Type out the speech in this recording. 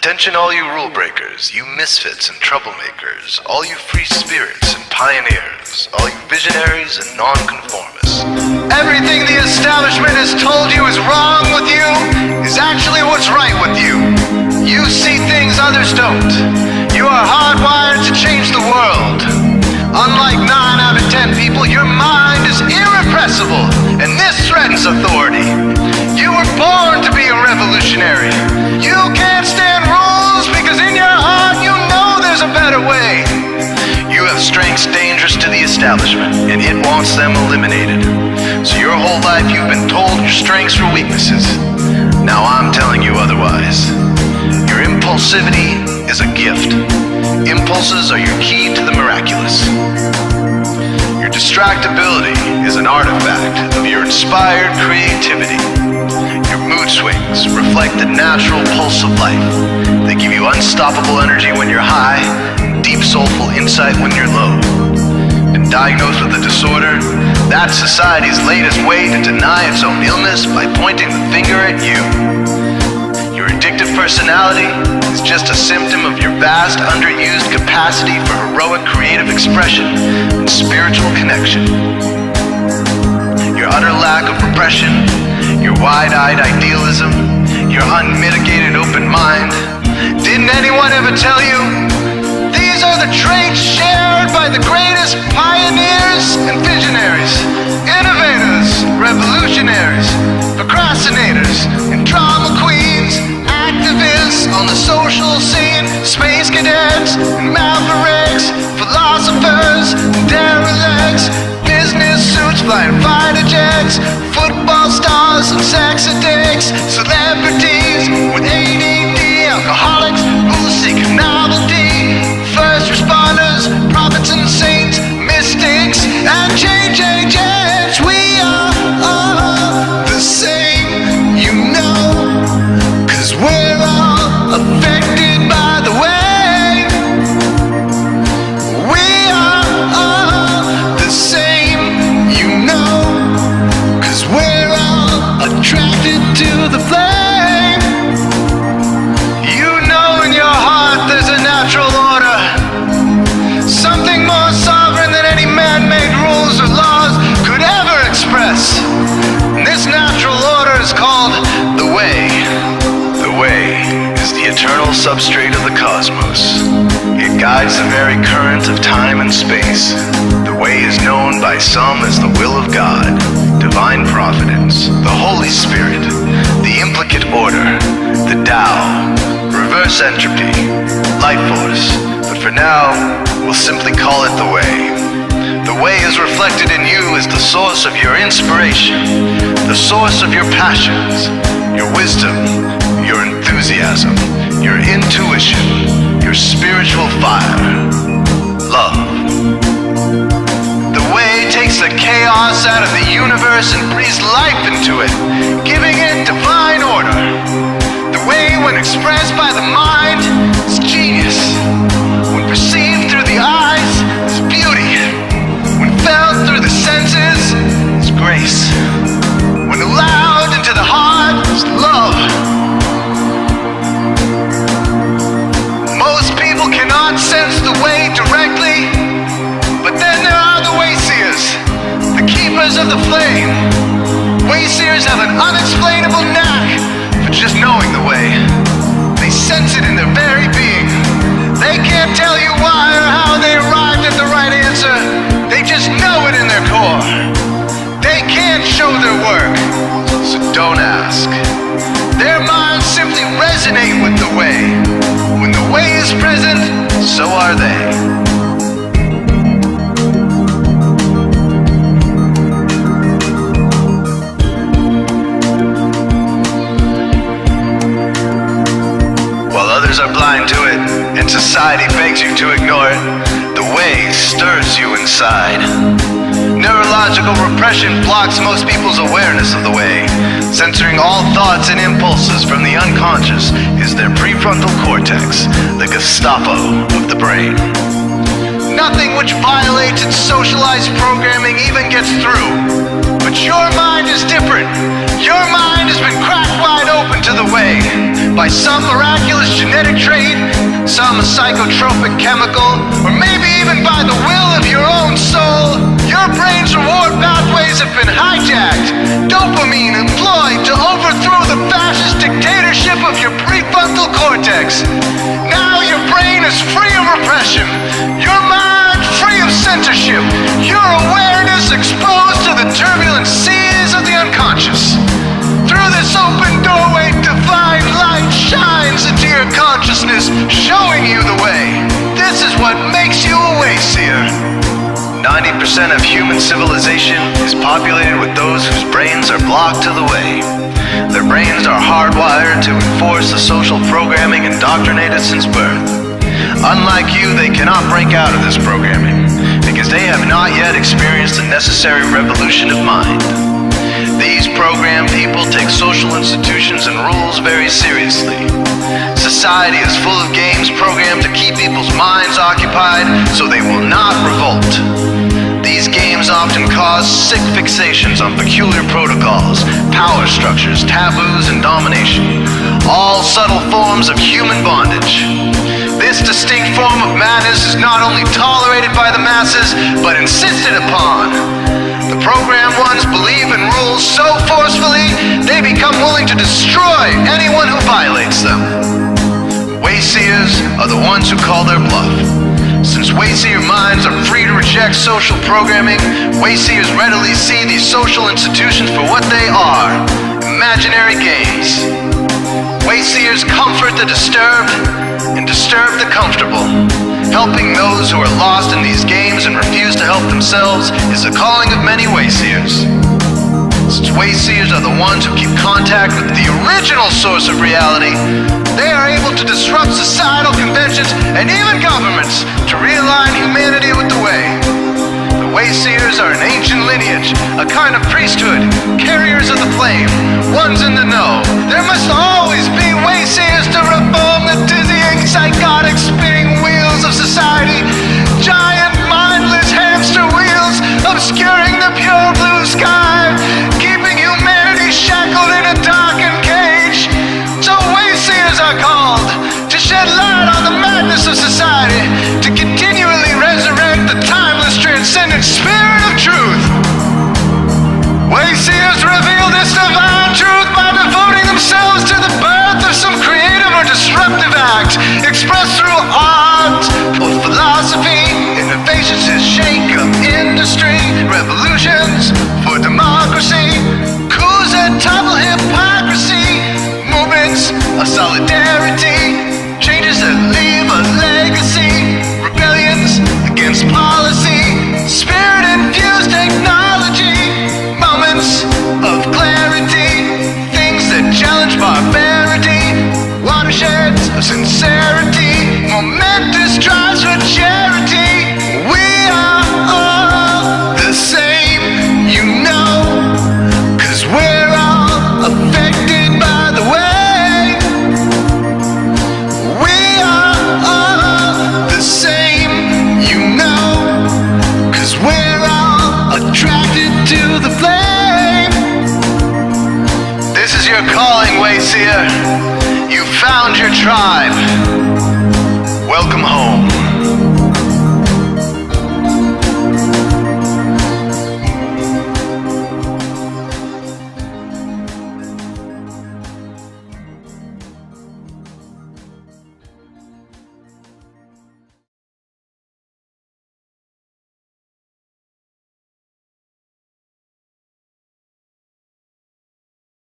Attention all you rule breakers, you misfits and troublemakers, all you free spirits and pioneers, all you visionaries and nonconformists. Everything the establishment has told you is wrong with you is actually what's right with you. You see things others don't. You are hardwired to change the world. Unlike 9 out of 10 people, your mind is irrepressible, and this threatens authority. You were born to be a revolutionary. You can't stand rules because in your heart you know there's a better way. You have strengths dangerous to the establishment, and it wants them eliminated. So your whole life you've been told your strengths were weaknesses. Now I'm telling you otherwise. Your impulsivity is a gift. Impulses are your key to the miraculous. Your distractibility is an artifact of your inspired creativity. Your mood swings reflect the natural pulse of life. They give you unstoppable energy when you're high, deep soulful insight when you're low. And diagnosed with a disorder, that's society's latest way to deny its own illness by pointing the finger at you. Your addictive personality is just a symptom of your vast, underused capacity for heroic creative expression and spiritual connection. Your utter lack of repression, your wide-eyed idealism, your unmitigated open mind. Didn't anyone ever tell you? These are the traits shared by the greatest pioneers and visionaries, innovators, revolutionaries, procrastinators, and drama queens, activists on the social scene, space cadets, and mavericks, philosophers, and derelicts, business suits, flying fighter jets, football stars, and sex addicts, celebrities with ADD, alcoholics who seek novelty, first responders, prophets and saints, mystics, and change agents. We are all the same, you know, 'cause we're all affected by the way. We are all the same, you know, 'cause we're all attracted to the flame. You know in your heart there's a natural order, something more sovereign than any man-made rules or laws could ever express. And this natural order is called the way. The way is the eternal substrate of the cosmos. It guides the very current of time and space. The way is known by some as the will of God, divine providence, the Holy Spirit, the implicate order, the Tao, reverse entropy, life force. But for now, we'll simply call it the way. The way is reflected in you as the source of your inspiration, the source of your passions, your wisdom, your enthusiasm, your intuition, your spiritual fire, love. The way takes the chaos out of the universe and breathes life into it, giving it divine order. The way, when expressed by the mind, is genius. When perceived through the eyes, is beauty. When felt through the senses, is grace. When allowed into the heart, is love. Most people cannot sense the way directly, but then there are the wayseers, the keepers of the flame. Wayseers have an unexplainable knack for just knowing the way. They sense it in their very being. They can't tell you why or how they arrived at the right answer. They just know it in their core. They can't show their work, so don't ask. Their minds simply resonate with the way. When the way is present, so are they. While others are blind to it, and society begs you to ignore it, the way stirs you inside. Neurological repression blocks most people's awareness of the way. Censoring all thoughts and impulses from the unconscious is their prefrontal cortex, the Gestapo of the brain. Nothing which violates its socialized programming even gets through. But your mind is different. Your mind has been cracked wide open to the way. by some miraculous genetic trait, some psychotropic chemical, or maybe even by the will of your own soul, your brain's reward pathways have been hijacked, dopamine employed to overthrow the fascist dictatorship of your prefrontal cortex. Now your brain is free of repression, your mind free of censorship, your awareness exposed to the turbulent seas of the unconscious. Through this open doorway, divine light shines into your consciousness, showing you the way. This is what makes you a wayseer. 90% of human civilization is populated with those whose brains are blocked to the way. Their brains are hardwired to enforce the social programming indoctrinated since birth. Unlike you, they cannot break out of this programming, because they have not yet experienced the necessary revolution of mind. These programmed people take social institutions and rules very seriously. Society is full of games programmed to keep people's minds occupied so they will not revolt. These games often cause sick fixations on peculiar protocols, power structures, taboos, and domination, all subtle forms of human bondage. This distinct form of madness is not only tolerated by the masses, but insisted upon. The programmed ones believe in rules so forcefully, they become willing to destroy anyone who violates them. Wayseers are the ones who call their bluff. Since wayseer minds are free to reject social programming, wayseers readily see these social institutions for what they are, imaginary games. Wayseers comfort the disturbed and disturb the comfortable. Helping those who are lost in these games and refuse to help themselves is the calling of many wayseers. Since wayseers are the ones who keep contact with the original source of reality, they are able to disrupt societal conventions and even governments to realign humanity with the way. The wayseers are an ancient lineage, a kind of priesthood, carriers of the flame, ones in the know. There must always be wayseers to reform the dizzying, psychotic, spinning wheels of society. Giant, mindless hamster wheels obscuring the pure blue sky, keeping humanity shackled in a darkened cage. So wayseers are called to shed light on the madness of society, to continually resurrect the timeless, transcendent spirit of truth. Wayseers reveal this divine truth by devoting themselves to the birth of some creative or disruptive act, expressed through art or philosophy. Innovations to shake up industry, revolutions for democracy, coups that topple hypocrisy, movements of solidarity, changes that leave a legacy, rebellions against policy, spirit-infused technology, moments of clarity, things that challenge barbarity, watersheds of sincerity, momentous drives for charity. We are all the same, you know, 'cause we're all affected by the way. We are all the same, you know, 'cause we're all attracted to the flame. This is your calling, wayseer. You found your tribe. Welcome home.